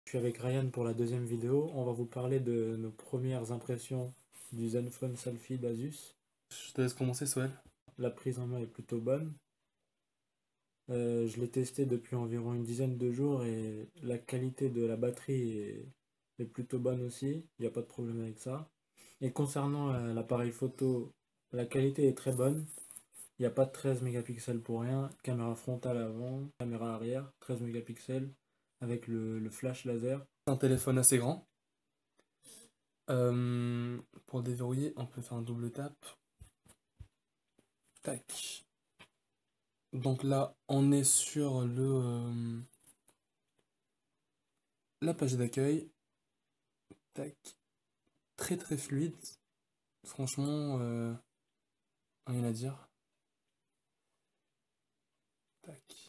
Je suis avec Ryan pour la deuxième vidéo. On va vous parler de nos premières impressions du Zenfone Selfie d'Asus. Je te laisse commencer, Soel. La prise en main est plutôt bonne. Je l'ai testé depuis environ une dizaine de jours et la qualité de la batterie est plutôt bonne aussi. Il n'y a pas de problème avec ça. Et concernant l'appareil photo, la qualité est très bonne. Il n'y a pas de 13 mégapixels pour rien. Caméra frontale avant, caméra arrière, 13 mégapixels avec le flash laser. Un téléphone assez grand. Pour le déverrouiller, on peut faire un double tap. Tac. Donc là, on est sur la page d'accueil. Tac. Très très fluide. Franchement, rien à dire. Tac.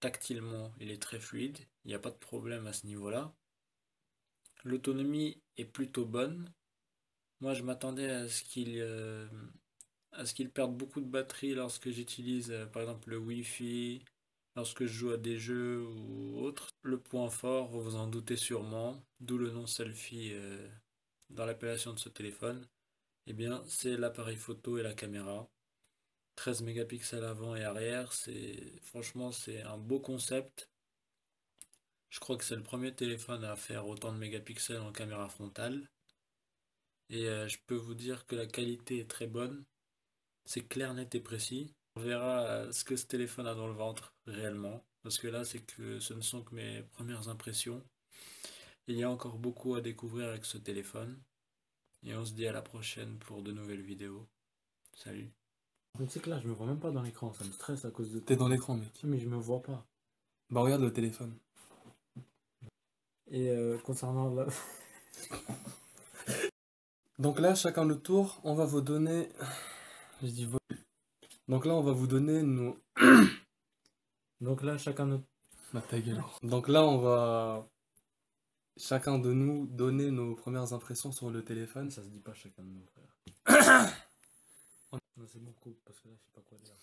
Tactilement, il est très fluide, il n'y a pas de problème à ce niveau-là. L'autonomie est plutôt bonne. Moi, je m'attendais à ce qu'il perde beaucoup de batterie lorsque j'utilise, par exemple, le Wi-Fi, lorsque je joue à des jeux ou autres. Le point fort, vous vous en doutez sûrement, d'où le nom selfie dans l'appellation de ce téléphone, eh bien, c'est l'appareil photo et la caméra. 13 mégapixels avant et arrière, franchement, c'est un beau concept. Je crois que c'est le premier téléphone à faire autant de mégapixels en caméra frontale. Et je peux vous dire que la qualité est très bonne. C'est clair, net et précis. On verra ce que ce téléphone a dans le ventre réellement. Parce que là, ce ne sont que mes premières impressions. Il y a encore beaucoup à découvrir avec ce téléphone. Et on se dit à la prochaine pour de nouvelles vidéos. Salut. Mais tu sais que là, je me vois même pas dans l'écran, ça me stresse à cause de T'es toi. dans l'écran, mec. Mais je me vois pas. Bah regarde le téléphone. Et concernant la... Donc là, chacun notre tour, on va vous donner... Je dis vo- Donc là, on va vous donner nos... Donc là, chacun notre... Ma ta gueule. Donc là, on va... Chacun de nous donner nos premières impressions sur le téléphone. Ça se dit pas chacun de nos frères. Non, c'est bon, coupe, parce que là, je sais pas quoi dire.